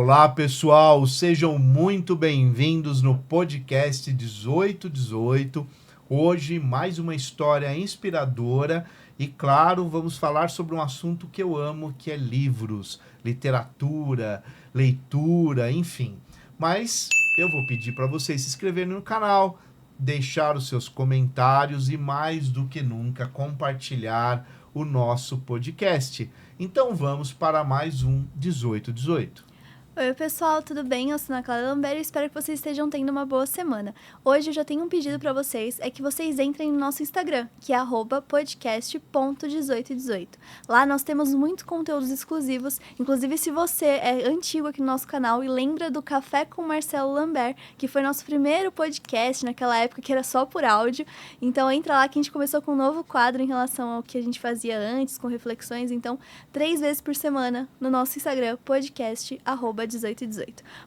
Olá, pessoal, sejam muito bem-vindos no podcast 1818. Hoje, mais uma história inspiradora e, claro, vamos falar sobre um assunto que eu amo, que é livros, literatura, leitura, enfim. Mas eu vou pedir para vocês se inscreverem no canal, deixar os seus comentários e, mais do que nunca, compartilhar o nosso podcast. Então vamos para mais um 1818. Oi, pessoal, tudo bem? Eu sou a Clara Lambert e espero que vocês estejam tendo uma boa semana. Hoje eu já tenho um pedido para vocês, é que vocês entrem no nosso Instagram, que é @podcast.1818. Lá nós temos muitos conteúdos exclusivos, inclusive se você é antigo aqui no nosso canal e lembra do Café com Marcelo Lambert, que foi nosso primeiro podcast naquela época que era só por áudio, então entra lá que a gente começou com um novo quadro em relação ao que a gente fazia antes, com reflexões, então 3 vezes por semana no nosso Instagram, podcast@1818.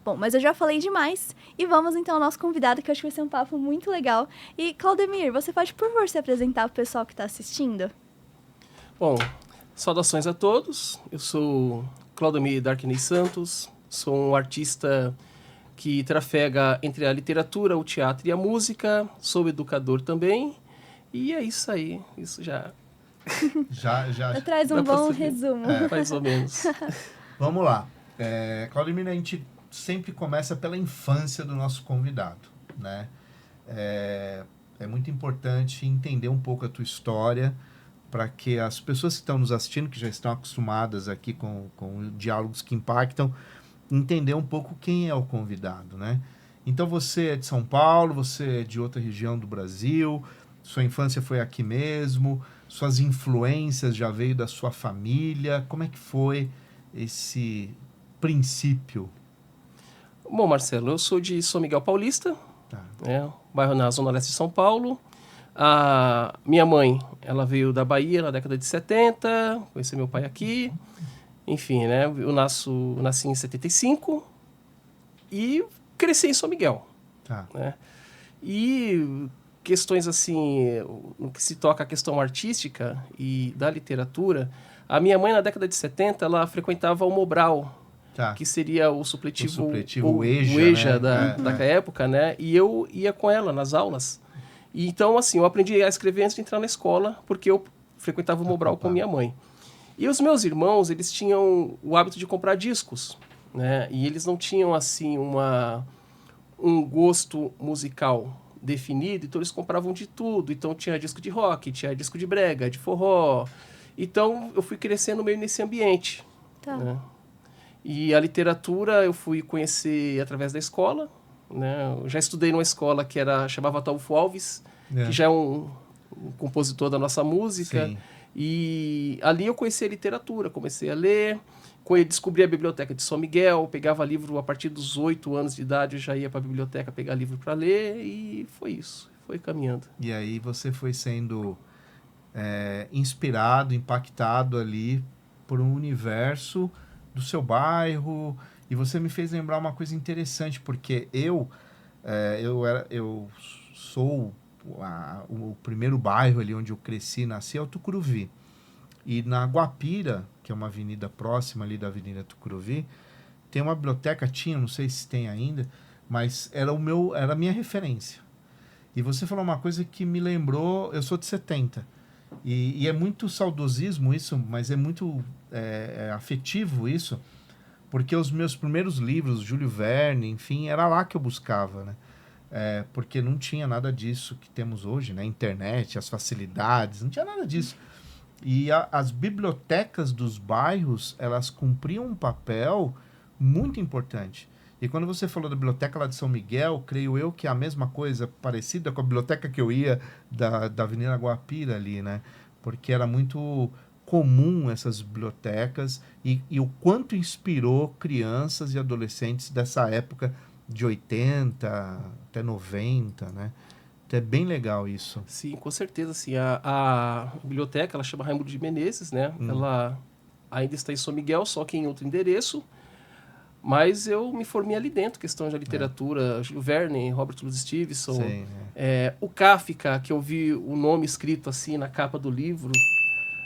Bom, mas eu já falei demais e vamos então ao nosso convidado, que eu acho que vai ser um papo muito legal. E Claudemir, você pode por favor se apresentar para o pessoal que está assistindo? Bom, saudações a todos. Eu sou Claudemir Darkney Santos, sou um artista que trafega entre a literatura, o teatro e a música, sou educador também, e é isso aí, isso já traz um bom resumo. Mais ou menos. Vamos lá. Claudemir, a gente sempre começa pela infância do nosso convidado, né? É muito importante entender um pouco a tua história para que as pessoas que estão nos assistindo, que já estão acostumadas aqui com diálogos que impactam, entender um pouco quem é o convidado, né? Então, você é de São Paulo, você é de outra região do Brasil, sua infância foi aqui mesmo, suas influências já veio da sua família, como é que foi esse princípio? Bom, Marcelo, eu sou de São Miguel Paulista, bairro na Zona Leste de São Paulo. A minha mãe, ela veio da Bahia na década de 70, conheci meu pai aqui. Enfim, né, eu nasci em 75 e cresci em São Miguel. Né? E questões assim, no que se toca a questão artística e da literatura, a minha mãe na década de 70, ela frequentava o Mobral, que seria o supletivo o EJA, né? daquela época, né? E eu ia com ela nas aulas. E então, assim, eu aprendi a escrever antes de entrar na escola, porque eu frequentava o Mobral com minha mãe. E os meus irmãos, eles tinham o hábito de comprar discos, né? E eles não tinham, assim, um gosto musical definido, então eles compravam de tudo. Então tinha disco de rock, tinha disco de brega, de forró. Então eu fui crescendo meio nesse ambiente. Né? E a literatura eu fui conhecer através da escola. Né? Eu já estudei numa escola que chamava Ataulfo Alves, que já é um compositor da nossa música. Sim. E ali eu conheci a literatura, comecei a ler, descobri a biblioteca de São Miguel, pegava livro a partir dos 8 anos de idade, eu já ia para a biblioteca pegar livro para ler, e foi isso, foi caminhando. E aí você foi sendo inspirado, impactado ali por um universo do seu bairro, e você me fez lembrar uma coisa interessante, porque eu sou o primeiro bairro ali onde eu cresci, nasci, é o Tucuruvi. E na Guapira, que é uma avenida próxima ali da Avenida Tucuruvi, tem uma biblioteca, não sei se tem ainda, mas era a minha referência. E você falou uma coisa que me lembrou, eu sou de 70, e é muito saudosismo isso, mas é muito afetivo isso, porque os meus primeiros livros, Júlio Verne, enfim, era lá que eu buscava, né? Porque não tinha nada disso que temos hoje, né? Internet, as facilidades, não tinha nada disso. E as bibliotecas dos bairros, elas cumpriam um papel muito importante. E quando você falou da biblioteca lá de São Miguel, creio eu que é a mesma coisa, parecida com a biblioteca que eu ia da Avenida Guapira ali, né? Porque era muito comum essas bibliotecas e o quanto inspirou crianças e adolescentes dessa época de 80 até 90, né? Então é bem legal isso. Sim, com certeza. Sim. A biblioteca, ela chama Raimundo de Menezes, né? Ela ainda está em São Miguel, só que em outro endereço. Mas eu me formei ali dentro, questão de literatura, Júlio Verne, Robert Louis Stevenson. Sim, o Kafka, que eu vi o nome escrito assim na capa do livro,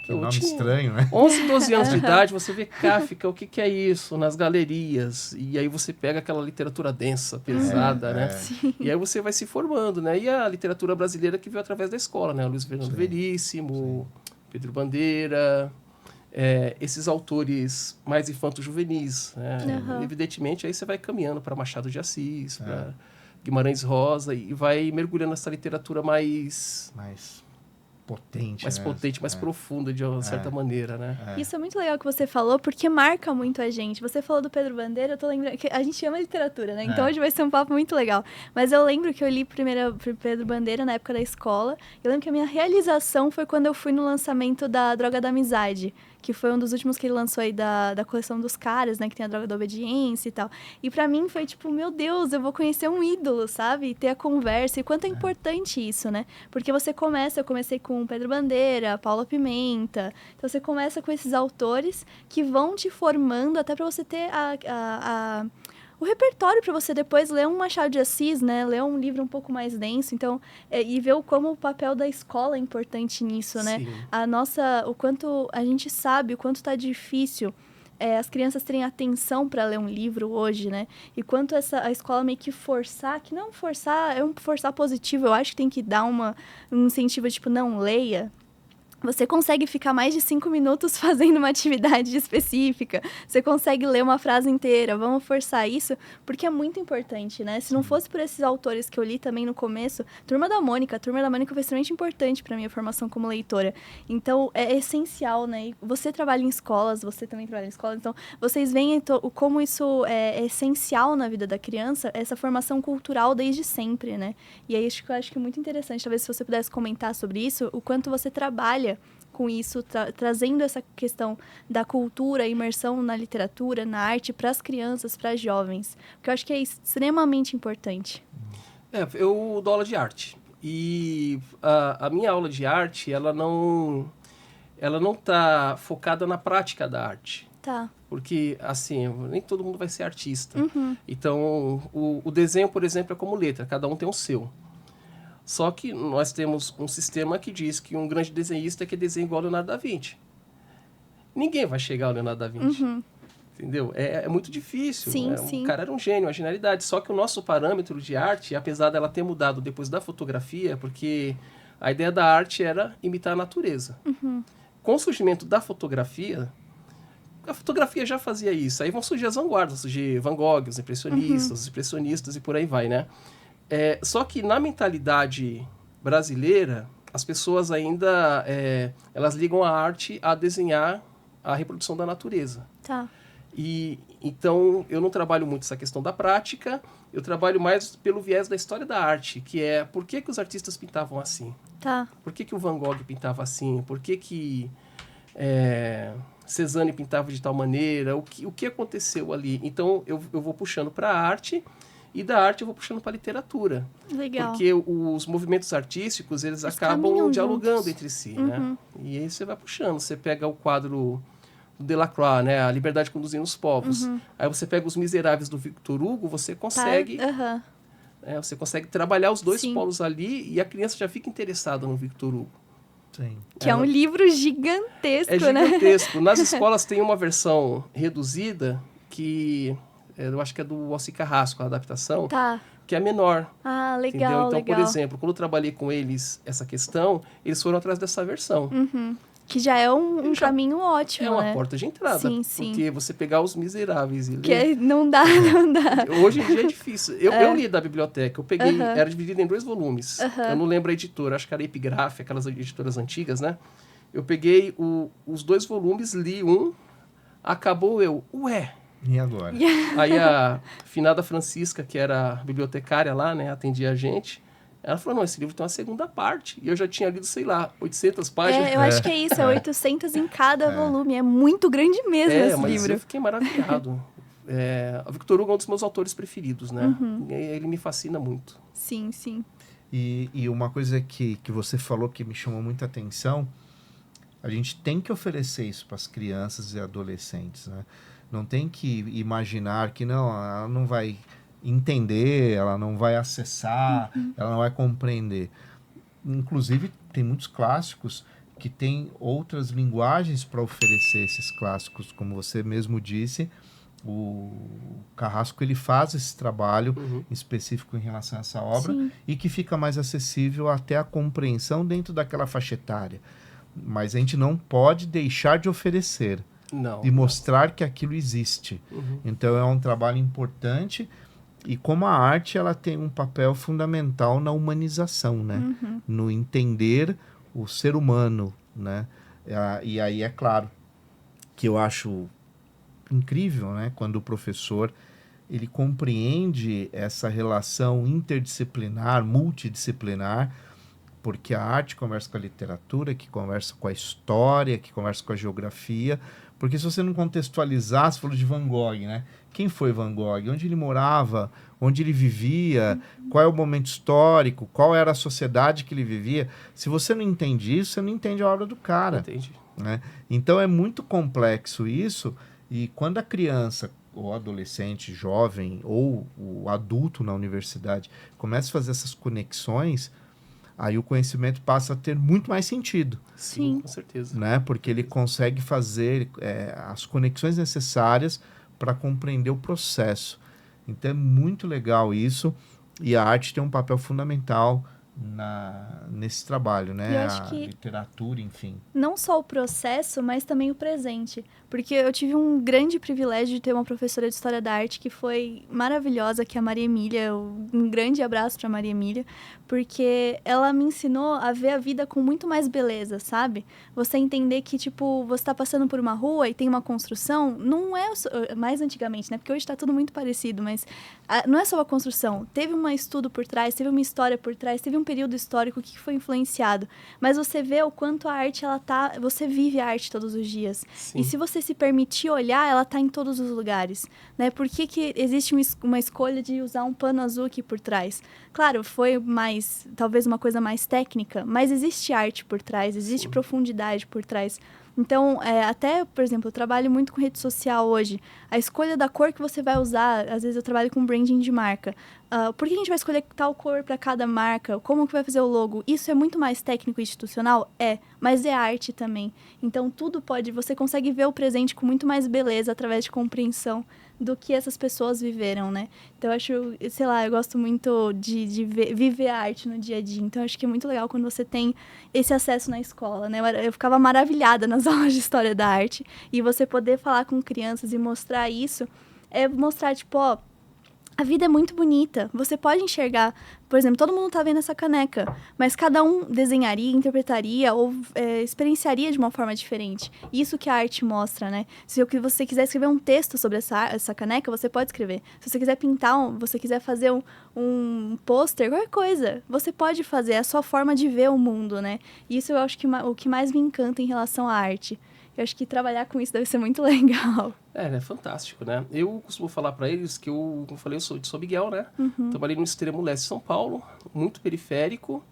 Que Eu nome tinha estranho, né? 11, 12 anos de idade, você vê Kafka, o que, que é isso? Nas galerias. E aí você pega aquela literatura densa, pesada, né? E aí você vai se formando, né? E a literatura brasileira que veio através da escola, né? Luiz Fernando Veríssimo, Pedro Bandeira, esses autores mais infanto-juvenis, né? Evidentemente, aí você vai caminhando para Machado de Assis, para Guimarães Rosa, e vai mergulhando nessa literatura mais potente, mais né? potente, mais profunda, de uma certa maneira, né? Isso é muito legal que você falou, porque marca muito a gente. Você falou do Pedro Bandeira, eu tô lembrando que a gente ama literatura, né? Então hoje vai ser um papo muito legal. Mas eu lembro que eu li primeiro Pedro Bandeira na época da escola. Eu lembro que a minha realização foi quando eu fui no lançamento da Droga da Amizade, que foi um dos últimos que ele lançou aí da coleção dos caras, né? Que tem a Droga da Obediência e tal. E pra mim foi tipo, meu Deus, eu vou conhecer um ídolo, sabe? E ter a conversa. E quanto é importante isso, né? Porque eu comecei com Pedro Bandeira, Paula Pimenta. Então você começa com esses autores que vão te formando até pra você ter o repertório para você depois ler um Machado de Assis, né? Ler um livro um pouco mais denso, então, e ver como o papel da escola é importante nisso, né? O quanto a gente sabe, o quanto tá difícil as crianças terem atenção para ler um livro hoje, né? E quanto a escola meio que forçar, que não forçar, é um forçar positivo, eu acho que tem que dar um incentivo, tipo, não leia. Você consegue ficar mais de 5 minutos fazendo uma atividade específica. Você consegue ler uma frase inteira. Vamos forçar isso, porque é muito importante, né? Se não fosse por esses autores que eu li também no começo, Turma da Mônica foi extremamente importante para minha formação como leitora. Então, é essencial, né? E você trabalha em escolas, você também trabalha em escolas, então vocês veem como isso é essencial na vida da criança, essa formação cultural desde sempre, né? E aí, eu acho que é muito interessante, talvez se você pudesse comentar sobre isso, o quanto você trabalha com isso, trazendo essa questão da cultura, imersão na literatura, na arte, para as crianças, para as jovens. Porque eu acho que é extremamente importante. Eu dou aula de arte. E a minha aula de arte, ela não está focada na prática da arte. Tá. Porque, assim, nem todo mundo vai ser artista. Então, o desenho, por exemplo, é como letra. Cada um tem o seu. Só que nós temos um sistema que diz que um grande desenhista que desenha igual ao Leonardo da Vinci. Ninguém vai chegar ao Leonardo da Vinci. Entendeu? É muito difícil. Sim, O cara era um gênio, uma genialidade. Só que o nosso parâmetro de arte, apesar dela ter mudado depois da fotografia, porque a ideia da arte era imitar a natureza. Com o surgimento da fotografia, a fotografia já fazia isso. Aí vão surgir as vanguardas, surgir Van Gogh, os expressionistas e por aí vai, né? Só que na mentalidade brasileira, as pessoas ainda elas ligam a arte a desenhar a reprodução da natureza. Tá. E então eu não trabalho muito essa questão da prática, eu trabalho mais pelo viés da história da arte, que é por que os artistas pintavam assim? Tá. Por que o Van Gogh pintava assim? Por que Cézanne pintava de tal maneira? O que aconteceu ali? Então eu vou puxando para a arte. E da arte eu vou puxando para a literatura. Legal. Porque os movimentos artísticos, eles acabam dialogando entre si, né? E aí você vai puxando. Você pega o quadro do Delacroix, né? A Liberdade Conduzindo os Povos. Aí você pega Os Miseráveis do Victor Hugo, você consegue... você consegue trabalhar os dois polos ali e a criança já fica interessada no Victor Hugo. Sim. Que é um livro gigantesco, né? É gigantesco. Nas escolas tem uma versão reduzida que... eu acho que é do Alci Carrasco, a adaptação, que é menor. Ah, legal, entendeu? Então, legal. por exemplo, quando eu trabalhei com eles essa questão, eles foram atrás dessa versão. Que já é um caminho ótimo, É uma né? porta de entrada. Sim, sim. Porque você pegar Os Miseráveis e ler... Que não dá. Hoje em dia é difícil. Eu li da biblioteca, eu peguei... Era dividido em 2 volumes. Eu não lembro a editora, acho que era Epigraphe, aquelas editoras antigas, né? Eu peguei os 2 volumes, li um, acabou ué... E agora? Aí a finada Francisca, que era bibliotecária lá, né, atendia a gente, ela falou, não, esse livro tem uma segunda parte. E eu já tinha lido, sei lá, 800 páginas. Eu acho que é isso, 800 em cada volume. É muito grande mesmo esse mas livro. eu fiquei maravilhado. O Victor Hugo é um dos meus autores preferidos, né? Ele me fascina muito. Sim, sim. E uma coisa que você falou que me chamou muita atenção, a gente tem que oferecer isso para as crianças e adolescentes, né? Não tem que imaginar que ela não vai entender, ela não vai acessar, ela não vai compreender. Inclusive, tem muitos clássicos que tem outras linguagens para oferecer esses clássicos, como você mesmo disse. O Carrasco ele faz esse trabalho específico em relação a essa obra Sim. e que fica mais acessível até a compreensão dentro daquela faixa etária. Mas a gente não pode deixar de oferecer Não. e mostrar que aquilo existe. Então é um trabalho importante e como a arte ela tem um papel fundamental na humanização, né? No entender o ser humano, né? E aí é claro que eu acho incrível, né? Quando o professor ele compreende essa relação interdisciplinar, multidisciplinar, porque a arte conversa com a literatura, que conversa com a história, que conversa com a geografia, porque se você não contextualizar, você falou de Van Gogh, né? Quem foi Van Gogh? Onde ele morava? Onde ele vivia? Qual é o momento histórico? Qual era a sociedade que ele vivia? Se você não entende isso, você não entende a obra do cara. Entendi. Né? Então é muito complexo isso, e quando a criança ou adolescente, jovem ou o adulto na universidade começa a fazer essas conexões, aí o conhecimento passa a ter muito mais sentido, Sim, Sim. com certeza. né? Porque ele consegue fazer as conexões necessárias para compreender o processo. Então é muito legal isso, e a arte tem um papel fundamental nesse trabalho, E né? eu acho A que literatura, enfim. não só o processo, mas também o presente. Porque eu tive um grande privilégio de ter uma professora de História da Arte que foi maravilhosa, que é a Maria Emília. Um grande abraço para Maria Emília, porque ela me ensinou a ver a vida com muito mais beleza, sabe? Você entender que, tipo, você tá passando por uma rua e tem uma construção, não é mais antigamente, né? Porque hoje tá tudo muito parecido, mas não é só a construção. Teve um estudo por trás, teve uma história por trás, teve um período histórico que foi influenciado. Mas você vê o quanto a arte, ela tá... Você vive a arte todos os dias. Sim. E se você se permitir olhar, ela tá em todos os lugares, né? Por que existe uma escolha de usar um pano azul aqui por trás? Claro, foi talvez uma coisa mais técnica, mas existe arte por trás, existe profundidade por trás. Então, até, por exemplo, eu trabalho muito com rede social hoje. A escolha da cor que você vai usar, às vezes eu trabalho com branding de marca. Por que a gente vai escolher tal cor para cada marca? Como que vai fazer o logo? Isso é muito mais técnico e institucional? Mas é arte também. Então, você consegue ver o presente com muito mais beleza através de compreensão do que essas pessoas viveram, né? Então, eu acho, sei lá, eu gosto muito de viver a arte no dia a dia. Então, eu acho que é muito legal quando você tem esse acesso na escola, né? Eu ficava maravilhada nas aulas de História da Arte. E você poder falar com crianças e mostrar isso, mostrar, tipo, ó, a vida é muito bonita. Você pode enxergar, por exemplo, todo mundo tá vendo essa caneca, mas cada um desenharia, interpretaria ou experienciaria de uma forma diferente. Isso que a arte mostra, né? Se você quiser escrever um texto sobre essa caneca, você pode escrever. Se você quiser pintar, você quiser fazer um pôster, qualquer coisa, você pode fazer. É a sua forma de ver o mundo, né? E isso eu acho que o que mais me encanta em relação à arte. Eu acho que trabalhar com isso deve ser muito legal. É fantástico, né? Eu costumo falar para eles que como eu falei, eu sou de São Miguel, né? Trabalhei no extremo leste de São Paulo, muito periférico,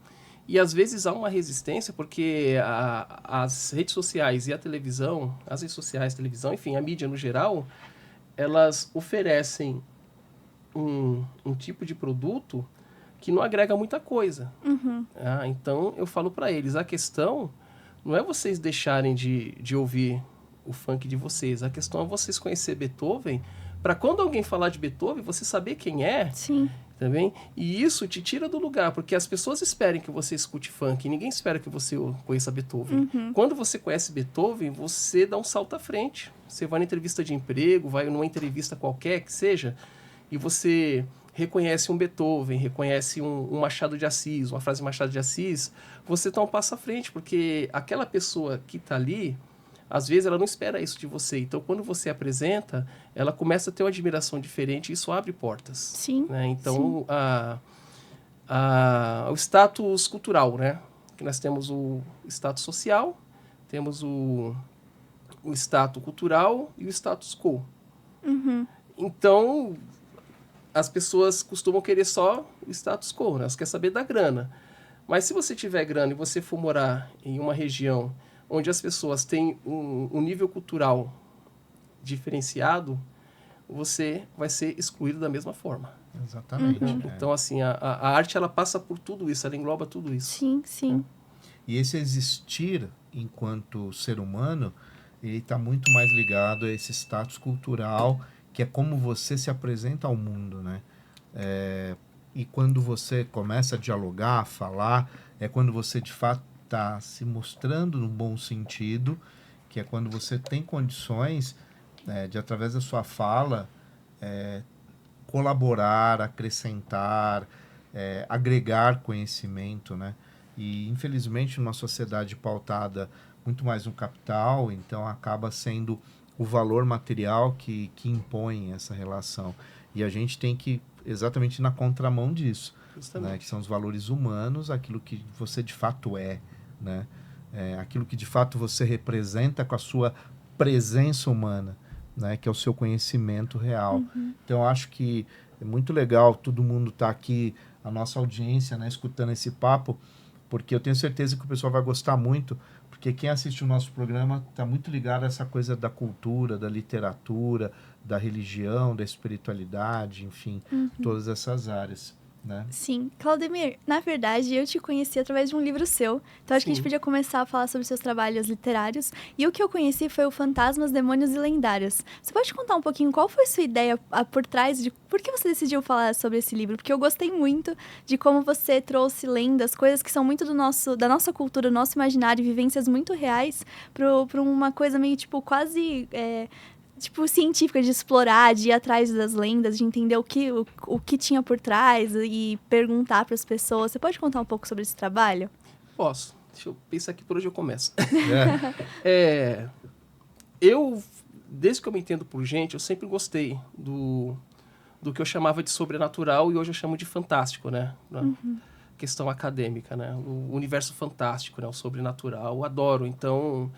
e às vezes há uma resistência porque as redes sociais e a televisão, as redes sociais, televisão, enfim, a mídia no geral, elas oferecem um tipo de produto que não agrega muita coisa. Então, eu falo para eles, a questão não é vocês deixarem de ouvir o funk de vocês. A questão é vocês conhecer Beethoven, para quando alguém falar de Beethoven, você saber quem é. Sim. Também. E isso te tira do lugar, porque as pessoas esperam que você escute funk, e ninguém espera que você conheça Beethoven. Quando você conhece Beethoven, você dá um salto à frente. Você vai na entrevista de emprego, vai numa entrevista qualquer que seja, e você reconhece um Beethoven, reconhece um Machado de Assis, uma frase de Machado de Assis, você está um passo à frente, porque aquela pessoa que está ali, às vezes ela não espera isso de você. Então, quando você apresenta, ela começa a ter uma admiração diferente e isso abre portas. Sim. Né? Então, o status cultural, né? Que nós temos o status social, temos o status cultural e o status quo. Então, as pessoas costumam querer só o status quo, né? Elas querem saber da grana. Mas se você tiver grana e você for morar em uma região onde as pessoas têm um nível cultural diferenciado, você vai ser excluído da mesma forma. Exatamente. Então, assim, a arte, ela passa por tudo isso, ela engloba tudo isso. Sim, sim. E esse existir enquanto ser humano, ele está muito mais ligado a esse status cultural, que é como você se apresenta ao mundo, né? E quando você começa a dialogar, a falar, é quando você de fato está se mostrando no bom sentido, que é quando você tem condições de, através da sua fala, colaborar, acrescentar, agregar conhecimento, né? E, infelizmente, numa sociedade pautada muito mais no capital, então acaba sendo o valor material que impõe essa relação. E a gente tem que, exatamente na contramão disso, né? Que são os valores humanos, aquilo que você de fato né? Aquilo que de fato você representa com a sua presença humana, né? Que é o seu conhecimento real. Então, eu acho que é muito legal todo mundo estar aqui, a nossa audiência, né? Escutando esse papo, porque eu tenho certeza que o pessoal vai gostar muito, porque quem assiste o nosso programa está muito ligado a essa coisa da cultura, da literatura, da religião, da espiritualidade, enfim, todas essas áreas, né? Sim. Claudemir, na verdade, eu te conheci através de um livro seu. Então, acho que a gente podia começar a falar sobre seus trabalhos literários. E o que eu conheci foi o Fantasmas, Demônios e Lendários. Você pode contar um pouquinho qual foi a sua ideia por trás de... Por que você decidiu falar sobre esse livro? Porque eu gostei muito de como você trouxe lendas, coisas que são muito da nossa cultura, do nosso imaginário, vivências muito reais, para uma coisa meio, tipo, quase... científica, de explorar, de ir atrás das lendas, de entender o que tinha por trás e perguntar para as pessoas. Você pode contar um pouco sobre esse trabalho? Posso. Deixa eu pensar aqui por onde eu começo. Desde que eu me entendo por gente, eu sempre gostei do que eu chamava de sobrenatural e hoje eu chamo de fantástico, né? Questão acadêmica, né? O universo fantástico, né? O sobrenatural, eu adoro. Então...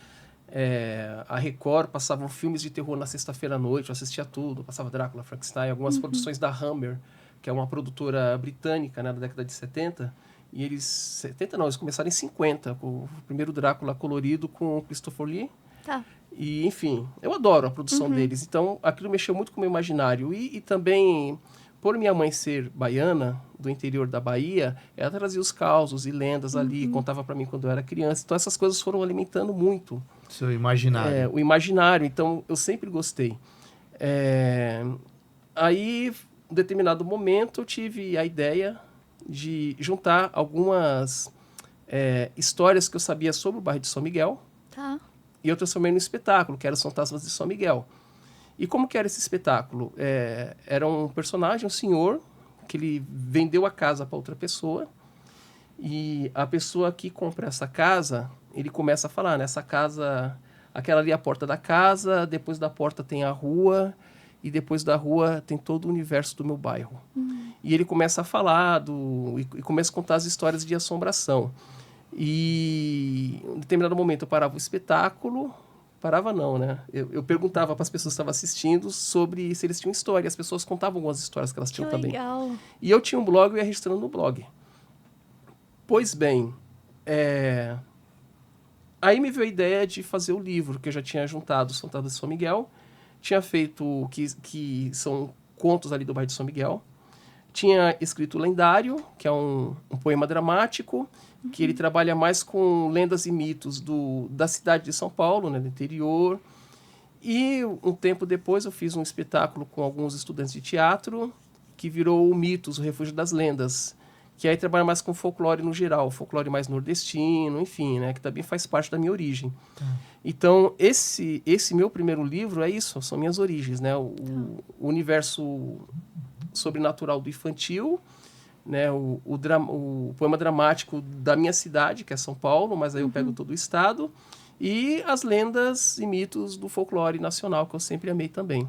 a Record passava filmes de terror na sexta-feira à noite, eu assistia tudo, passava Drácula, Frankenstein, algumas produções da Hammer, que é uma produtora britânica, né, da década de 70, e eles começaram em 50, com o primeiro Drácula colorido com o Christopher Lee. Tá. E, enfim, eu adoro a produção deles, então aquilo mexeu muito com o meu imaginário. E também, por minha mãe ser baiana, do interior da Bahia, ela trazia os causos e lendas ali, contava para mim quando eu era criança, então essas coisas foram alimentando muito seu imaginário. o imaginário, então eu sempre gostei. Aí, em determinado momento, eu tive a ideia de juntar algumas histórias que eu sabia sobre o bairro de São Miguel. Tá. E eu transformei num espetáculo, que era os Fantasmas de São Miguel. E como que era esse espetáculo? Era um personagem, um senhor, que ele vendeu a casa para outra pessoa. E a pessoa que compra essa casa, ele começa a falar, nessa casa, aquela ali é a porta da casa, depois da porta tem a rua, e depois da rua tem todo o universo do meu bairro. E ele começa a falar e começa a contar as histórias de assombração. E em determinado momento eu parava o espetáculo, parava não, né? Eu perguntava para as pessoas que estavam assistindo sobre se eles tinham história, e as pessoas contavam algumas histórias que elas tinham também. Legal. E eu tinha um blog, eu ia registrando no blog. Pois bem, aí me veio a ideia de fazer o livro, que eu já tinha juntado os Fantasmas de São Miguel, tinha feito, que são contos ali do bairro de São Miguel, tinha escrito Lendário, que é um poema dramático, que ele trabalha mais com lendas e mitos da cidade de São Paulo, né, do interior. E um tempo depois eu fiz um espetáculo com alguns estudantes de teatro, que virou o Mitos, o Refúgio das Lendas, que aí trabalha mais com folclore no geral, folclore mais nordestino, enfim, né, que também faz parte da minha origem. Então, esse meu primeiro livro é isso, são minhas origens, né, o universo sobrenatural do infantil, né, o poema dramático da minha cidade, que é São Paulo, mas aí eu pego todo o estado, e as lendas e mitos do folclore nacional, que eu sempre amei também.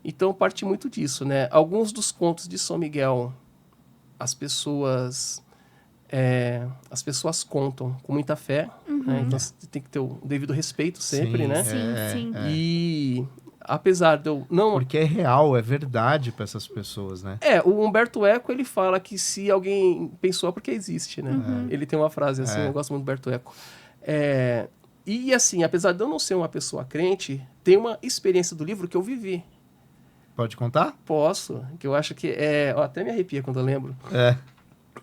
Então, parte muito disso, né? Alguns dos contos de São Miguel, as pessoas contam com muita fé, né? Então você tem que ter o devido respeito sempre, Sim, né? Sim. E apesar de eu não... Porque é real, é verdade para essas pessoas, né? O Humberto Eco, ele fala que se alguém pensou é porque existe, né? Ele tem uma frase assim, eu gosto muito do Humberto Eco. E assim, apesar de eu não ser uma pessoa crente, tem uma experiência do livro que eu vivi. Pode contar? Posso, que eu acho que eu até me arrepia quando eu lembro. É.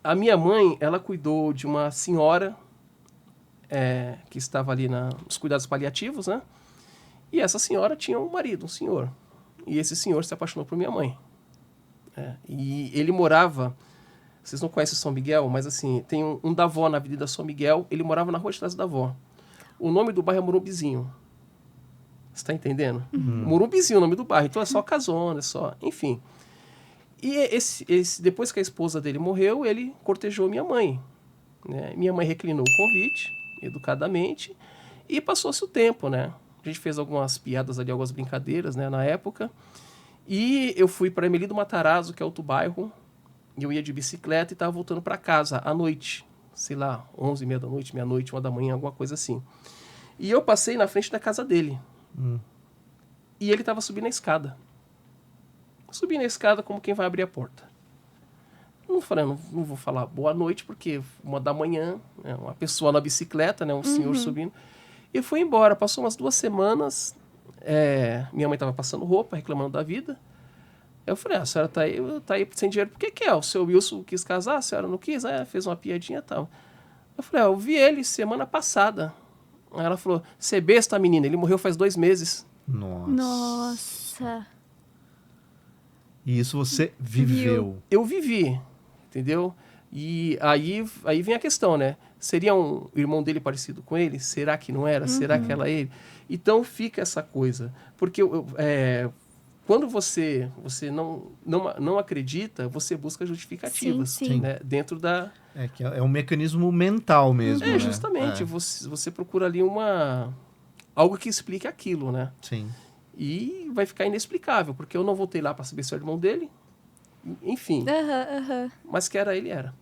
A minha mãe, ela cuidou de uma senhora que estava ali nos cuidados paliativos, né? E essa senhora tinha um marido, um senhor. E esse senhor se apaixonou por minha mãe. E ele morava... Vocês não conhecem São Miguel, mas assim, tem um da avó na Avenida São Miguel. Ele morava na rua de trás da avó. O nome do bairro é Morumbizinho. Você está entendendo? Morumbizinho, o nome do bairro. Então é só casona, é só... Enfim. E depois que a esposa dele morreu, ele cortejou minha mãe. Né? Minha mãe reclinou o convite, educadamente, e passou-se o tempo, né? A gente fez algumas piadas ali, algumas brincadeiras, né, na época. E eu fui para Emeli do Matarazzo, que é outro bairro, e eu ia de bicicleta e estava voltando para casa à noite. Sei lá, 11h30 da noite, meia-noite, 1 da manhã, alguma coisa assim. E eu passei na frente da casa dele. E ele estava subindo a escada. Subi na escada como quem vai abrir a porta. Não vou falar boa noite, porque 1 da manhã, né, uma pessoa na bicicleta, né, um senhor subindo. E fui embora. Passou umas 2 semanas. Minha mãe estava passando roupa, reclamando da vida. Eu falei, a senhora tá aí sem dinheiro, por que é? O seu Wilson quis casar, a senhora não quis? Fez uma piadinha e tal. Eu falei, eu vi ele semana passada. Aí ela falou, você besta, menina, ele morreu faz 2 meses. Nossa. E isso você viveu. Eu vivi, entendeu? E aí vem a questão, né? Seria um irmão dele parecido com ele? Será que não era? Será que era ele? Então fica essa coisa. Porque quando você não acredita, você busca justificativas. Sim. Né? Dentro da... Que é um mecanismo mental mesmo, né? Justamente. Você procura ali algo que explique aquilo, né? Sim. E vai ficar inexplicável, porque eu não voltei lá para saber se era irmão dele. Enfim. Mas que era, ele era.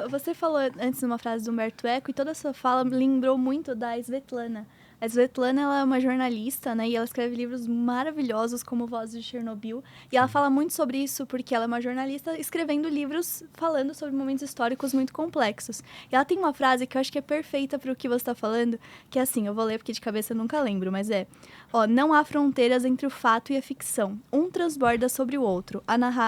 Você falou antes uma frase do Humberto Eco e toda a sua fala me lembrou muito da Svetlana. A Svetlana, ela é uma jornalista, né? E ela escreve livros maravilhosos como Vozes de Chernobyl. E ela fala muito sobre isso porque ela é uma jornalista escrevendo livros falando sobre momentos históricos muito complexos. E ela tem uma frase que eu acho que é perfeita para o que você está falando, que é assim, eu vou ler porque de cabeça eu nunca lembro, mas não há fronteiras entre o fato e a ficção. Um transborda sobre o outro.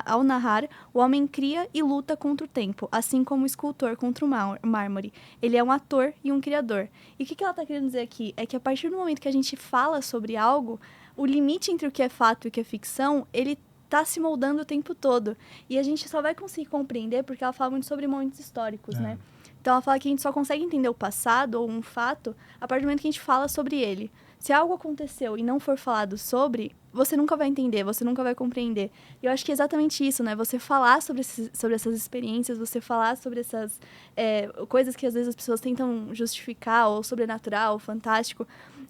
Ao narrar, o homem cria e luta contra o tempo, assim como o escultor contra o mármore. Ele é um ator e um criador. E o que ela está querendo dizer aqui? É que a partir do momento que a gente fala sobre algo, o limite entre o que é fato e o que é ficção, ele tá se moldando o tempo todo. E a gente só vai conseguir compreender porque ela fala muito sobre momentos históricos, né? Então ela fala que a gente só consegue entender o passado ou um fato a partir do momento que a gente fala sobre ele. Se algo aconteceu e não for falado sobre, você nunca vai entender, você nunca vai compreender. E eu acho que é exatamente isso, né? Você falar sobre essas experiências, você falar sobre essas coisas que às vezes as pessoas tentam justificar, ou sobrenatural, ou fantástico.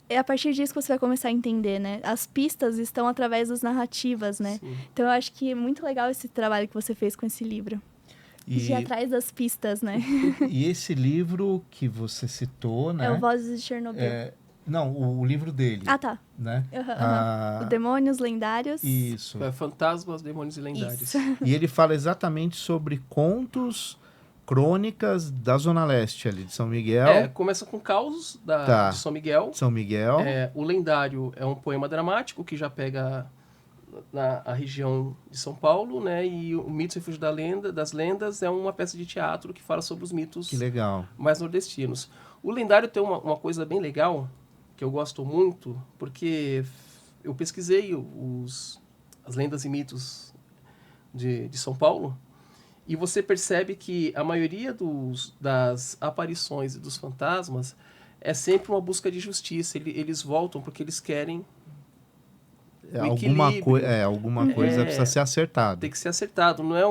É a partir disso que você vai começar a entender, né? As pistas estão através das narrativas, né? Sim. Então eu acho que é muito legal esse trabalho que você fez com esse livro. De ir atrás das pistas, né? E esse livro que você citou, né? É o Vozes de Chernobyl. Não, o livro dele. Ah, tá. Né? O Demônios Lendários. Isso. Fantasmas, Demônios e Lendários. Isso. E ele fala exatamente sobre contos, crônicas da Zona Leste ali, de São Miguel. Começa com causos de São Miguel. São Miguel. O lendário é um poema dramático que já pega a região de São Paulo, né? E o Mitos e Refúgio das Lendas é uma peça de teatro que fala sobre os mitos mais nordestinos. O lendário tem uma coisa bem legal, que eu gosto muito, porque eu pesquisei as lendas e mitos de São Paulo, e você percebe que a maioria das aparições e dos fantasmas é sempre uma busca de justiça. Eles voltam porque eles querem alguma coisa precisa ser acertada. Tem que ser acertado. Não é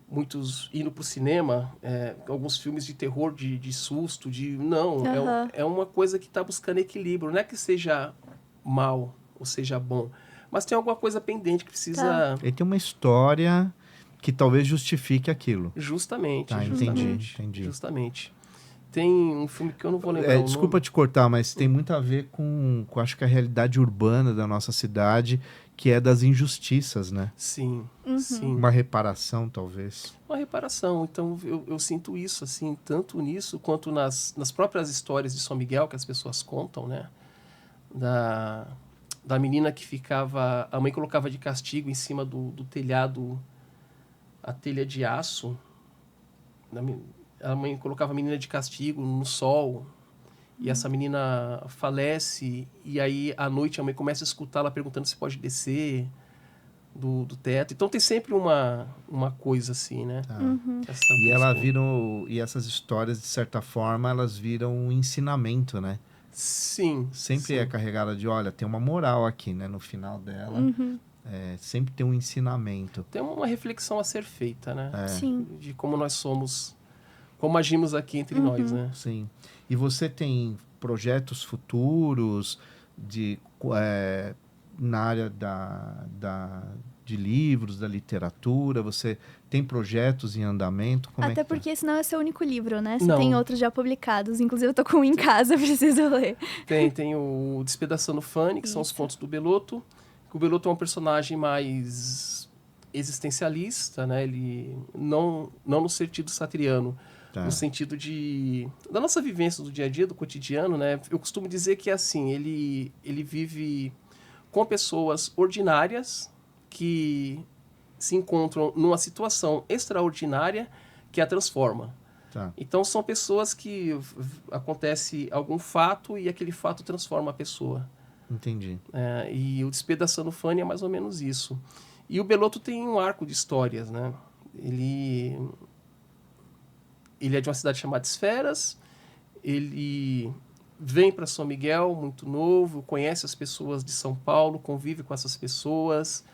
muitos indo pro cinema, alguns filmes de terror, de susto, não. É uma coisa que está buscando equilíbrio. Não é que seja mal ou seja bom, mas tem alguma coisa pendente que precisa... Ele tem uma história que talvez justifique aquilo. Justamente. Entendi. Justamente. Tem um filme que eu não vou lembrar desculpa te cortar, mas tem muito a ver com acho que a realidade urbana da nossa cidade, que é das injustiças, né? Sim, sim. Uma reparação, talvez. Uma reparação. Então, eu sinto isso, assim, tanto nisso quanto nas próprias histórias de São Miguel que as pessoas contam, né? Da menina que ficava... A mãe colocava de castigo em cima do telhado a telha de aço. a mãe colocava a menina de castigo no sol, e essa menina falece, e aí à noite a mãe começa a escutar ela perguntando se pode descer do teto. Então tem sempre uma coisa assim, né? Essa E busca. ela viram, e essas histórias, de certa forma, elas viram um ensinamento, né? Sim. Sempre sim. é carregada de, olha, tem uma moral aqui, né? No final dela, sempre tem um ensinamento. Tem uma reflexão a ser feita, né? Sim. De como nós somos, como agimos aqui entre nós, né? Sim. E você tem projetos futuros na área de livros, da literatura? Você tem projetos em andamento? Como é Até que tá? porque esse não é seu único livro, né? Você Não. tem outros já publicados. Inclusive, eu tô com um em casa, preciso ler. Tem o Despedaçando Fanny, que são os Isso. contos do Beloto. O Beloto é um personagem mais existencialista, né? Ele não no sentido satiriano, Tá. no sentido da nossa vivência do dia a dia, do cotidiano, né? Eu costumo dizer que assim, ele vive com pessoas ordinárias que se encontram numa situação extraordinária que a transforma. Tá. Então são pessoas que acontece algum fato e aquele fato transforma a pessoa. Entendi. E o Despedaçando Fanny é mais ou menos isso. E o Beloto tem um arco de histórias, né? Ele é de uma cidade chamada Esferas. Ele vem para São Miguel muito novo, conhece as pessoas de São Paulo, convive com essas pessoas.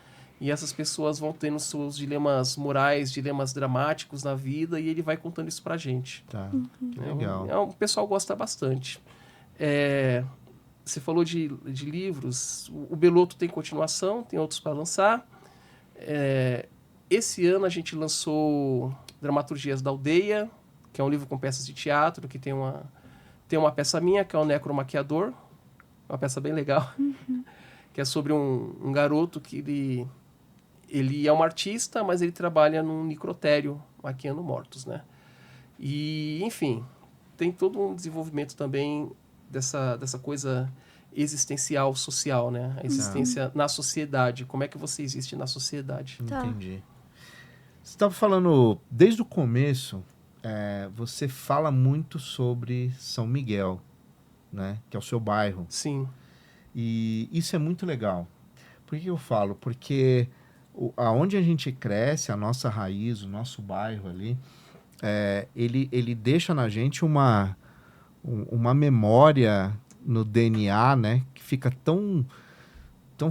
E essas pessoas vão tendo seus dilemas morais, dilemas dramáticos na vida, e ele vai contando isso pra gente. Tá. Que Né? legal. O pessoal gosta bastante. Você falou de livros. O Beloto tem continuação, tem outros para lançar. Esse ano a gente lançou Dramaturgias da Aldeia, que é um livro com peças de teatro, que tem uma peça minha, que é o Necromaquiador, uma peça bem legal, que é sobre um garoto que ele é um artista, mas ele trabalha num necrotério maquiando mortos, né? E, enfim, tem todo um desenvolvimento também dessa coisa existencial social, né? A existência na sociedade. Como é que você existe na sociedade? Tá. Entendi. Você estava falando, desde o começo, você fala muito sobre São Miguel, né? Que é o seu bairro. Sim, E isso é muito legal. Por que eu falo? Porque aonde a gente cresce, a nossa raiz, o nosso bairro ali, ele deixa na gente uma memória no DNA, né? Que fica tão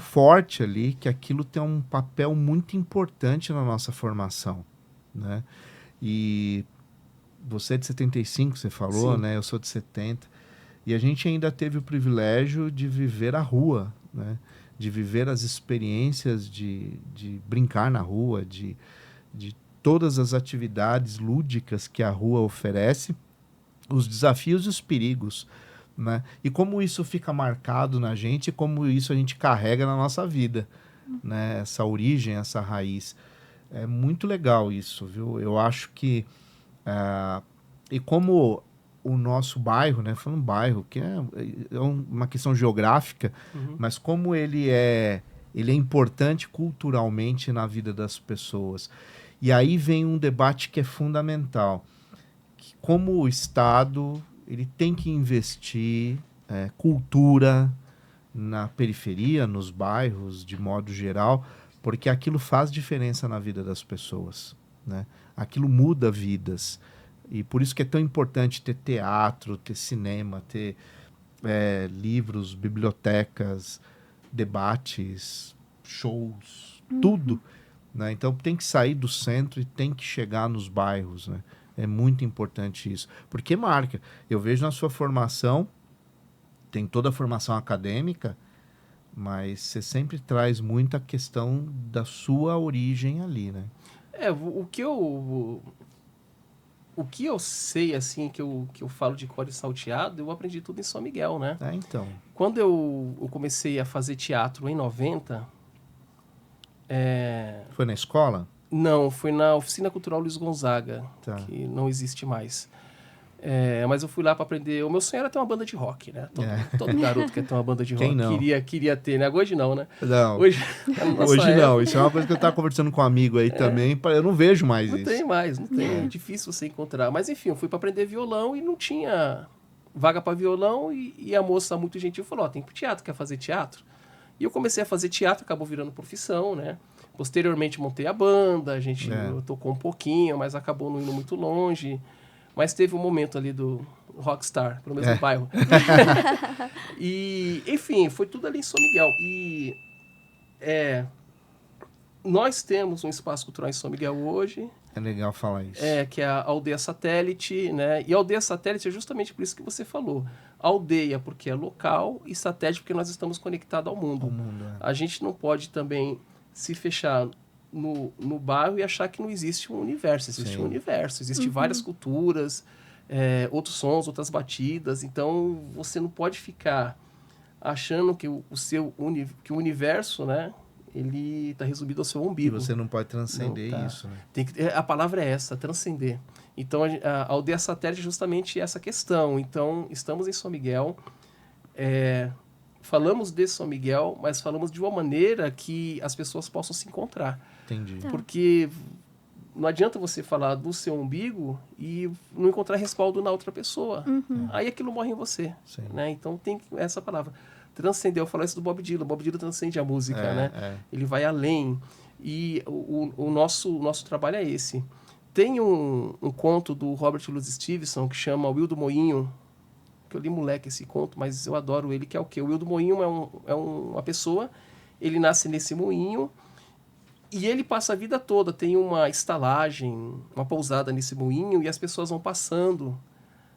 forte ali, que aquilo tem um papel muito importante na nossa formação, né? E você é de 75, você falou, Sim. né? Eu sou de 70. E a gente ainda teve o privilégio de viver a rua, né? De viver as experiências de brincar na rua, de todas as atividades lúdicas que a rua oferece, os desafios e os perigos, né? E como isso fica marcado na gente, e como isso a gente carrega na nossa vida, né? Essa origem, essa raiz. É muito legal isso, viu? Eu acho que... e como o nosso bairro, né? Falando bairro, que é uma questão geográfica, mas como ele é importante culturalmente na vida das pessoas. E aí vem um debate que é fundamental. Que como o Estado ele tem que investir cultura na periferia, nos bairros, de modo geral, porque aquilo faz diferença na vida das pessoas, né? Aquilo muda vidas. E por isso que é tão importante ter teatro, ter cinema, ter livros, bibliotecas, debates, shows, tudo, né? Então tem que sair do centro e tem que chegar nos bairros, né? É muito importante isso. Porque marca. Eu vejo na sua formação, tem toda a formação acadêmica, mas você sempre traz muita questão da sua origem ali, né? O que eu sei, assim, que eu falo de cor e salteado, eu aprendi tudo em São Miguel, né? Então. Quando eu comecei a fazer teatro em 90... Foi na escola? Não, foi na Oficina Cultural Luiz Gonzaga, Tá. que não existe mais. Mas eu fui lá para aprender. O meu sonho era ter uma banda de rock, né? Todo garoto quer ter uma banda de rock. Quem não? Queria ter, né? Hoje não, né? Não. Hoje Não. Isso é uma coisa que eu estava conversando com um amigo aí também. Eu não vejo mais não isso. Tem mais, não tem. É difícil você encontrar. Mas enfim, eu fui para aprender violão e não tinha vaga para violão. E a moça, muito gentil, falou: tem pro teatro, quer fazer teatro? E eu comecei a fazer teatro, acabou virando profissão, né? Posteriormente montei a banda, a gente tocou um pouquinho, mas acabou não indo muito longe. Mas teve um momento ali do Rockstar, pelo mesmo bairro. E, enfim, foi tudo ali em São Miguel. E nós temos um espaço cultural em São Miguel hoje. É legal falar isso. Que é a Aldeia Satélite, né? E a Aldeia Satélite é justamente por isso que você falou. Aldeia porque é local e satélite porque nós estamos conectados ao mundo. A gente não pode também se fechar no bairro e achar que não existe um universo. Existe um universo, existem várias culturas, outros sons, outras batidas. Então, você não pode ficar achando que que o universo, né, ele está resumido ao seu umbigo. E você não pode transcender isso. Né? A palavra é essa, transcender. Então, a Aldeia Satélite é justamente essa questão. Então, estamos em São Miguel, falamos de São Miguel, mas falamos de uma maneira que as pessoas possam se encontrar. Entendi. Porque não adianta você falar do seu umbigo e não encontrar respaldo na outra pessoa. Aí aquilo morre em você. Né? Então tem essa palavra. Transcender, eu falo isso do Bob Dylan. Bob Dylan transcende a música, né? Ele vai além. E o nosso trabalho é esse. Tem um conto do Robert Louis Stevenson que chama O Will do Moinho, que eu li moleque esse conto, mas eu adoro ele, que é o quê? O Will do Moinho é uma pessoa, ele nasce nesse moinho e ele passa a vida toda, tem uma estalagem, uma pousada nesse moinho e as pessoas vão passando,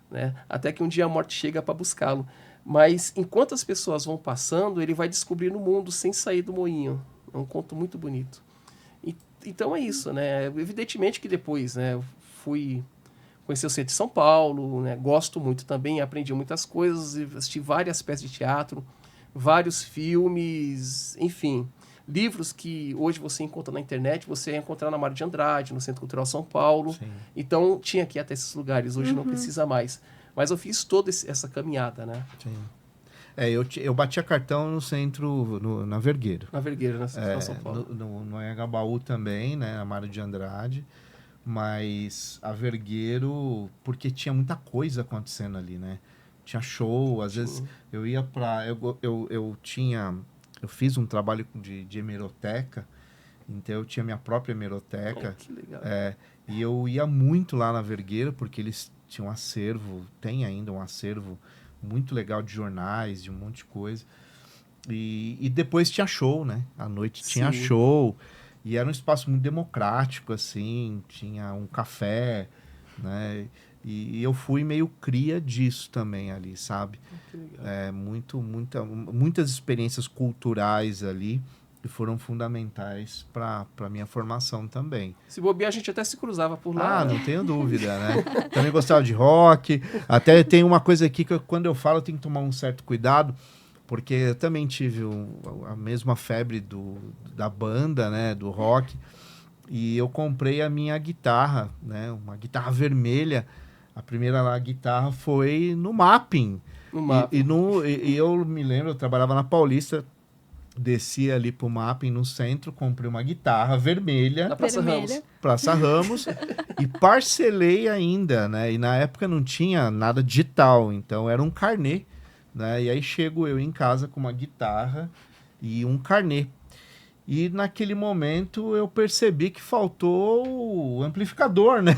né? Até que um dia a morte chega para buscá-lo. Mas enquanto as pessoas vão passando, ele vai descobrindo o mundo sem sair do moinho. É um conto muito bonito. Então é isso, né? Evidentemente que depois, né, eu fui conhecer o centro de São Paulo, né? Gosto muito também, aprendi muitas coisas, assisti várias peças de teatro, vários filmes, enfim, livros que hoje você encontra na internet, você ia encontrar na Mário de Andrade, no Centro Cultural São Paulo. Sim. Então tinha que ir até esses lugares, hoje não precisa mais. Mas eu fiz toda essa caminhada, né? Sim. Eu batia cartão no centro, na Vergueiro. Na Vergueiro, na Central São Paulo. No Anhangabaú também, né? Na Mário de Andrade. Mas a Vergueiro, porque tinha muita coisa acontecendo ali, né? Tinha show, às vezes eu ia pra... Eu fiz um trabalho de hemeroteca, então eu tinha minha própria hemeroteca. Que legal. E eu ia muito lá na Vergueiro, porque eles tinham um acervo, tem ainda um acervo muito legal de jornais, de um monte de coisa. E depois tinha show, né? À noite tinha show. E era um espaço muito democrático, assim. Tinha um café, né? E eu fui meio cria disso também ali, sabe? Que legal. Muitas experiências culturais ali que foram fundamentais para a minha formação também. Se bobear, a gente até se cruzava por lá. Não tenho dúvida, né? Também gostava de rock. Até tem uma coisa aqui que quando eu falo eu tenho que tomar um certo cuidado, porque eu também tive a mesma febre da banda, né? Do rock. E eu comprei a minha guitarra, né? Uma guitarra vermelha. A primeira guitarra foi no Mapping. E eu me lembro, eu trabalhava na Paulista, desci ali pro Mapping no centro, comprei uma guitarra vermelha. Na Praça Ramos. Praça Ramos. E parcelei ainda, né? E na época não tinha nada digital, então era um carnê, né? E aí chego eu em casa com uma guitarra e um carnê. E naquele momento eu percebi que faltou o amplificador, né?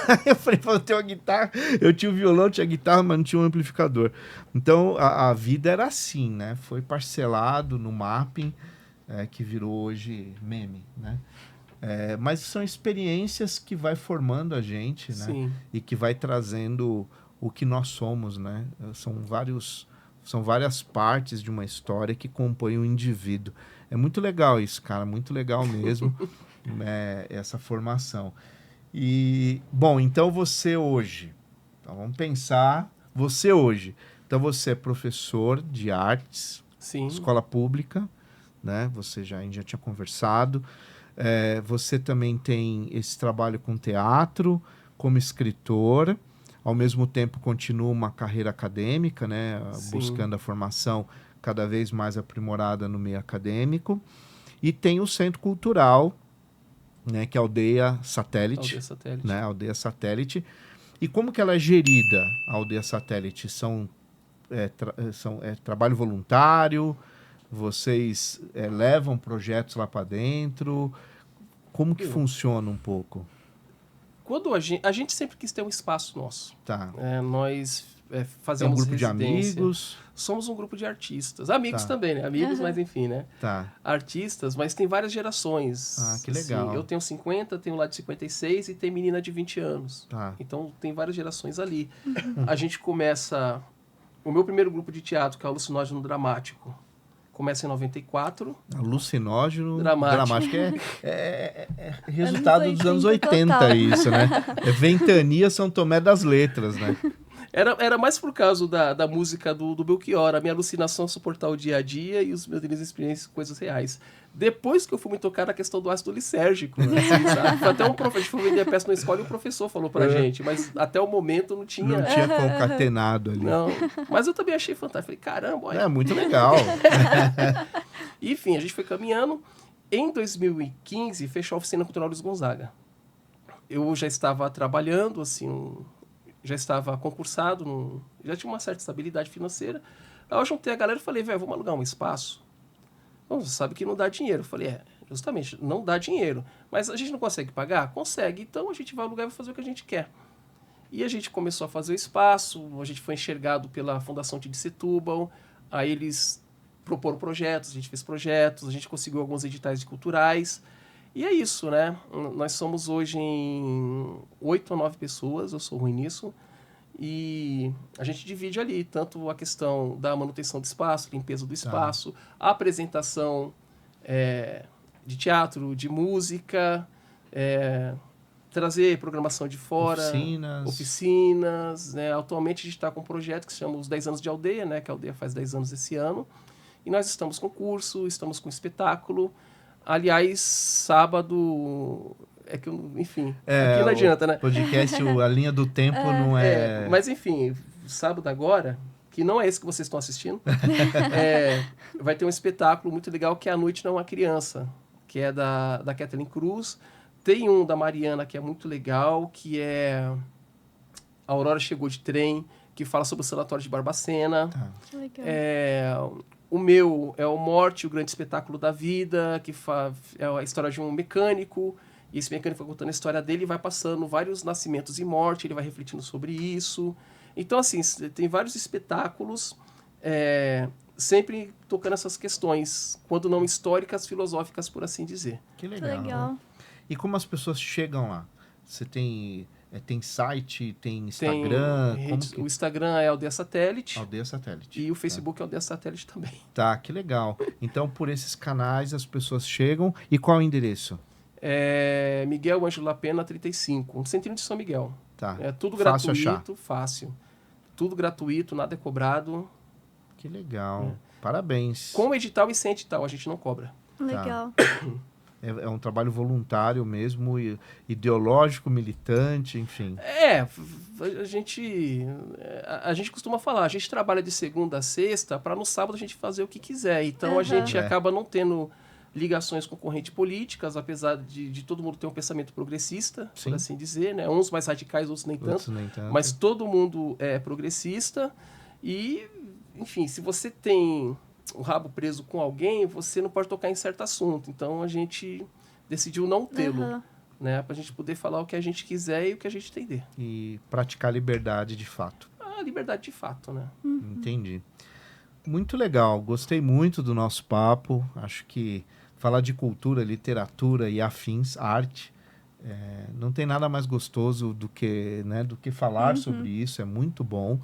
Aí eu falei, eu tenho uma guitarra, eu tinha o violão, tinha a guitarra, mas não tinha um amplificador. Então a vida era assim, né? Foi parcelado no Mapping, que virou hoje meme, né? Mas são experiências que vai formando a gente, né? Sim. E que vai trazendo o que nós somos, né? São várias partes de uma história que compõem o indivíduo. É muito legal isso, cara, muito legal mesmo, essa formação. E, bom, então você hoje, então vamos pensar, você hoje, então você é professor de artes, Sim. escola pública, né? A gente já tinha conversado, você também tem esse trabalho com teatro, como escritor, ao mesmo tempo continua uma carreira acadêmica, né? Sim. Buscando a formação cada vez mais aprimorada no meio acadêmico. E tem o Centro Cultural, né? Que é a Aldeia Satélite. Aldeia Satélite. Né? Aldeia Satélite. E como que ela é gerida, a Aldeia Satélite? É trabalho voluntário? Vocês levam projetos lá para dentro? Como que funciona um pouco? Quando a gente sempre quis ter um espaço nosso. Tá. Nós É um fazemos grupo de residência. amigos? Somos um grupo de artistas. Amigos Tá. também, né? Amigos, mas enfim, né? Tá. Artistas, mas tem várias gerações. Ah, que legal. Eu tenho 50, tenho lá de 56 e tem menina de 20 anos. Tá. Então tem várias gerações ali. A gente começa... O meu primeiro grupo de teatro, que é o Alucinógeno Dramático, começa em 94. Alucinógeno Dramático. É resultado dos anos 80 80 total. isso, né? É Ventania São Tomé das Letras, né? Era mais por causa da música do Belchior, a minha alucinação suportar o dia a dia e os meus delírios e experiências, coisas reais. Depois que eu fui me tocar na questão do ácido lisérgico, assim, sabe? Foi até a gente foi vender a peça na escola e o professor falou pra gente, mas até o momento não tinha... Não tinha concatenado ali. Não, mas eu também achei fantástico. Falei, caramba, olha. É muito legal. Enfim, a gente foi caminhando. Em 2015, fechou a Oficina Cultural Luiz Gonzaga. Eu já estava trabalhando, assim, já estava concursado, já tinha uma certa estabilidade financeira. Aí eu juntei a galera e falei, velho, vamos alugar um espaço? Bom, você sabe que não dá dinheiro. Eu falei, justamente, não dá dinheiro. Mas a gente não consegue pagar? Consegue. Então a gente vai alugar e vai fazer o que a gente quer. E a gente começou a fazer o espaço, a gente foi enxergado pela Fundação de Setúbal, aí eles proporam projetos, a gente fez projetos, a gente conseguiu alguns editais culturais. E é isso, né? Nós somos hoje em 8 ou 9 pessoas, eu sou ruim nisso. E a gente divide ali tanto a questão da manutenção do espaço, limpeza do espaço, a apresentação de teatro, de música, trazer programação de fora, oficinas, né? Atualmente a gente está com um projeto que se chama Os 10 Anos de Aldeia, né? Que a Aldeia faz 10 anos esse ano. E nós estamos com curso, estamos com espetáculo. Aliás, sábado... enfim, aqui não adianta, né? Podcast, a linha do tempo não é... Mas, enfim, sábado agora, que não é esse que vocês estão assistindo, vai ter um espetáculo muito legal que é A Noite Não Há Criança, que é da Kathleen Cruz. Tem um da Mariana que é muito legal, que é A Aurora Chegou de Trem, que fala sobre o sanatório de Barbacena. Que legal. O meu é o Morte, o Grande Espetáculo da Vida, que é a história de um mecânico. E esse mecânico vai contando a história dele e vai passando vários nascimentos e morte, ele vai refletindo sobre isso. Então, assim, tem vários espetáculos sempre tocando essas questões, quando não históricas, filosóficas, por assim dizer. Que Que legal. legal. E como as pessoas chegam lá? Você tem site, tem Instagram? O Instagram é Aldeia Satélite. Aldeia Satélite. E o Facebook é Aldeia Satélite também. Tá, que legal. Então, por esses canais, as pessoas chegam. E qual é o endereço? Miguel Ângelo Lapena 35, no centrinho de São Miguel. Tá. É tudo Fácil gratuito, achar. fácil. Tudo gratuito, nada é cobrado. Que legal. Parabéns. Com edital e sem edital, a gente não cobra. Legal. É um trabalho voluntário mesmo, ideológico, militante, enfim. A gente costuma falar, a gente trabalha de segunda a sexta para no sábado a gente fazer o que quiser. Então a gente acaba não tendo ligações com correntes políticas, apesar de todo mundo ter um pensamento progressista, Sim. por assim dizer, né? Uns mais radicais, outros nem tanto. Mas todo mundo é progressista e, enfim, se você tem o rabo preso com alguém, você não pode tocar em certo assunto. Então a gente decidiu não tê-lo, né? Pra gente poder falar o que a gente quiser e o que a gente entender. E praticar liberdade de fato. A liberdade de fato, né? Entendi. Muito legal. Gostei muito do nosso papo. Acho que falar de cultura, literatura e afins, arte, não tem nada mais gostoso do que falar sobre isso. É muito bom.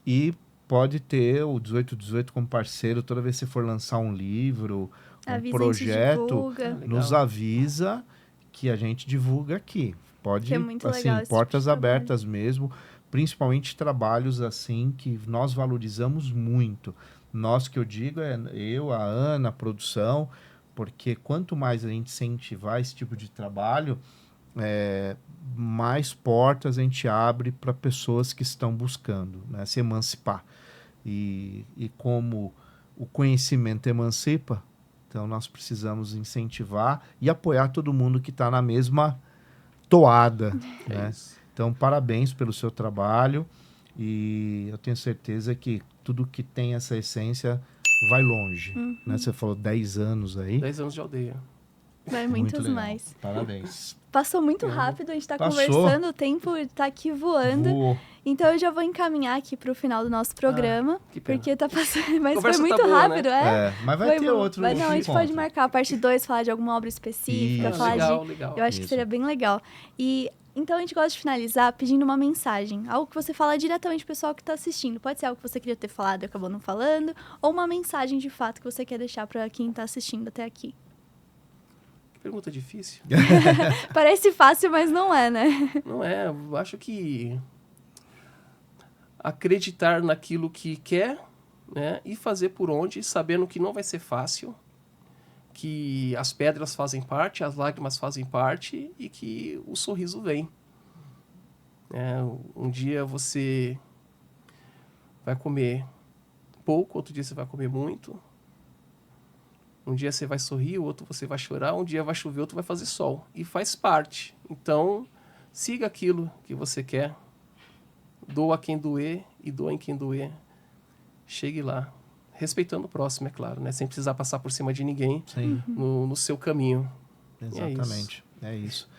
E pode ter o 1818 como parceiro toda vez que você for lançar um livro, um projeto, nos avisa que a gente divulga aqui. Pode, é muito assim, legal portas tipo abertas mesmo, principalmente trabalhos assim que nós valorizamos muito. Nós, que eu digo, eu, a Ana, a produção, porque quanto mais a gente incentivar esse tipo de trabalho, mais portas a gente abre para pessoas que estão buscando, né, se emancipar. E como o conhecimento emancipa, então nós precisamos incentivar e apoiar todo mundo que está na mesma toada, né? Então, parabéns pelo seu trabalho e eu tenho certeza que tudo que tem essa essência vai longe, né? Você falou 10 anos aí. 10 anos de aldeia. Vai Muito muitos legal. mais. Parabéns. Passou muito rápido, a gente tá Passou. conversando, o tempo tá aqui voando. Voou. Então eu já vou encaminhar aqui pro final do nosso programa, que pena. porque tá passando, mas Conversa foi tá muito boa, rápido, né? Mas vai Foi ter bom. outro Não, a gente encontro. pode marcar a parte 2, falar de alguma obra específica, Isso. falar Legal, de... legal. Eu acho que Isso. seria bem legal. E então a gente gosta de finalizar pedindo uma mensagem, algo que você fala diretamente pro pessoal que tá assistindo. Pode ser algo que você queria ter falado e acabou não falando, ou uma mensagem de fato que você quer deixar pra quem tá assistindo até aqui. Que pergunta difícil. Parece fácil, mas não é, né? Não é, eu acho que acreditar naquilo que quer, né, e fazer por onde, sabendo que não vai ser fácil, que as pedras fazem parte, as lágrimas fazem parte e que o sorriso vem. Um dia você vai comer pouco, outro dia você vai comer muito. Um dia você vai sorrir, o outro você vai chorar, um dia vai chover, outro vai fazer sol. E faz parte. Então, siga aquilo que você quer. Doa a quem doer e doa em quem doer. Chegue lá. Respeitando o próximo, é claro, né? Sem precisar passar por cima de ninguém. Sim, no seu caminho. exatamente. É isso.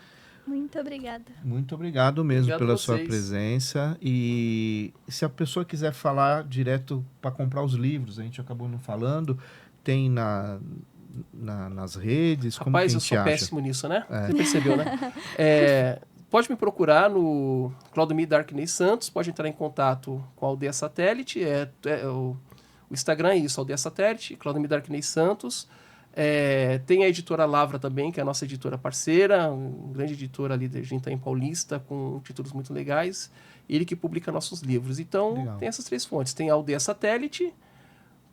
Muito obrigada. Muito obrigado mesmo Obrigado pela a sua vocês. presença. E se a pessoa quiser falar direto para comprar os livros, a gente acabou não falando, tem nas redes, como Rapaz, que a eu gente sou acha? péssimo nisso, né? Você percebeu, né? Pode me procurar no Claudemir Darkney Santos, pode entrar em contato com a Aldeia Satélite, o Instagram é isso, Aldeia Satélite, Claudemir Darkney Santos. Tem a editora Lavra também, que é a nossa editora parceira, uma grande editora ali de Itaim Paulista, com títulos muito legais, ele que publica nossos livros. Então, Legal. tem essas 3 fontes, tem a Aldeia Satélite,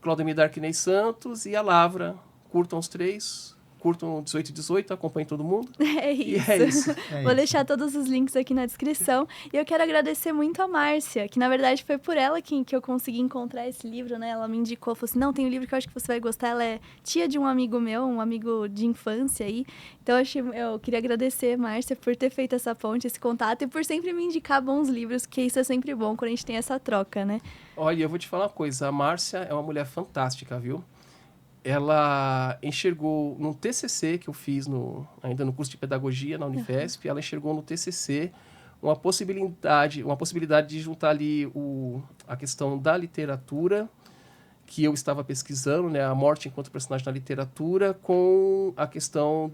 Claudemir Darkney Santos e a Lavra. Curtam os 3, curtam 1818, acompanhem todo mundo. É E isso. é isso. Vou deixar todos os links aqui na descrição. E eu quero agradecer muito a Márcia, que na verdade foi por ela que eu consegui encontrar esse livro, né? Ela me indicou, falou assim, não, tem um livro que eu acho que você vai gostar. Ela é tia de um amigo meu, um amigo de infância aí. Então eu queria agradecer, Márcia, por ter feito essa ponte, esse contato e por sempre me indicar bons livros, que isso é sempre bom quando a gente tem essa troca, né? Olha, eu vou te falar uma coisa, a Márcia é uma mulher fantástica, viu? Ela enxergou num TCC que eu fiz ainda no curso de pedagogia na Unifesp, ela enxergou no TCC uma possibilidade de juntar ali a questão da literatura, que eu estava pesquisando, né, a morte enquanto personagem na literatura, com a questão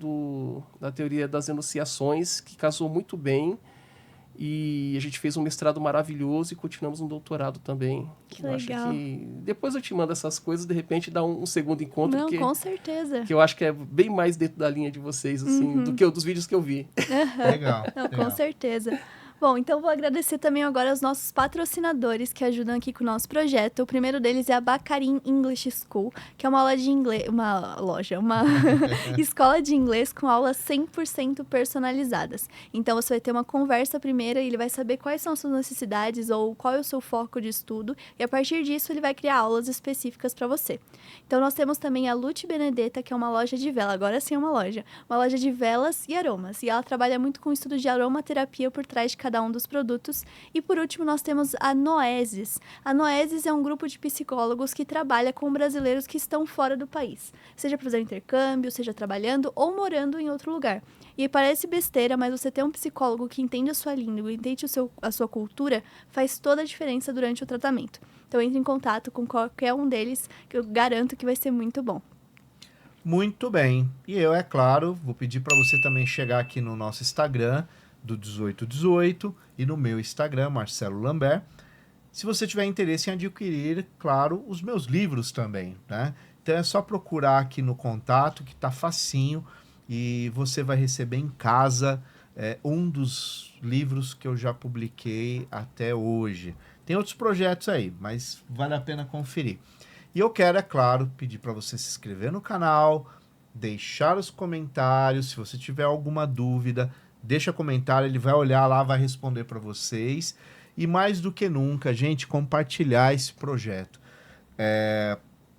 da teoria das enunciações, que casou muito bem. E a gente fez um mestrado maravilhoso e continuamos um doutorado também. Que eu legal. Acho que depois eu te mando essas coisas, de repente dá um segundo encontro. Não, porque, com certeza. que eu acho que é bem mais dentro da linha de vocês, assim, do que dos vídeos que eu vi. Legal. Não, legal. com certeza. Bom, então vou agradecer também agora aos nossos patrocinadores que ajudam aqui com o nosso projeto. O primeiro deles é a Bacarin English School, que é uma aula de inglês, uma escola de inglês com aulas 100% personalizadas. Então você vai ter uma conversa primeiro e ele vai saber quais são as suas necessidades ou qual é o seu foco de estudo e a partir disso ele vai criar aulas específicas para você. Então nós temos também a Lute Benedetta, que é uma loja de vela, agora sim é uma loja de velas e aromas. E ela trabalha muito com o estudo de aromaterapia por trás de cada um dos produtos. E por último, nós temos a Noesis. A Noesis é um grupo de psicólogos que trabalha com brasileiros que estão fora do país, seja para fazer intercâmbio, seja trabalhando ou morando em outro lugar. E parece besteira, mas você ter um psicólogo que entende a sua língua, entende a sua cultura, faz toda a diferença durante o tratamento. Então entre em contato com qualquer um deles, que eu garanto que vai ser muito bom. Muito bem. E eu, é claro, vou pedir para você também chegar aqui no nosso Instagram, do 1818, e no meu Instagram, Marcelo Lambert, se você tiver interesse em adquirir, claro, os meus livros também, né? Então é só procurar aqui no contato, que tá facinho, e você vai receber em casa um dos livros que eu já publiquei até hoje. Tem outros projetos aí, mas vale a pena conferir. E eu quero, é claro, pedir para você se inscrever no canal, deixar os comentários, se você tiver alguma dúvida, deixa comentário, ele vai olhar lá, vai responder para vocês. E mais do que nunca, gente, compartilhar esse projeto.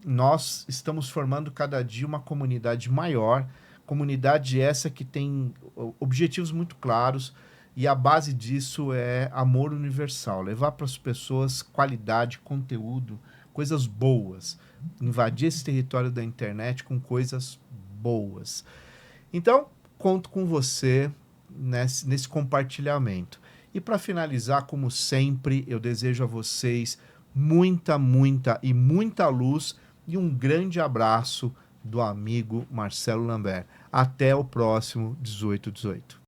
Nós estamos formando cada dia uma comunidade maior, comunidade essa que tem objetivos muito claros, e a base disso é amor universal, levar para as pessoas qualidade, conteúdo, coisas boas, invadir esse território da internet com coisas boas. Então, conto com você nesse compartilhamento. E para finalizar, como sempre, eu desejo a vocês muita, muita e muita luz e um grande abraço do amigo Marcelo Lambert. Até o próximo 1818.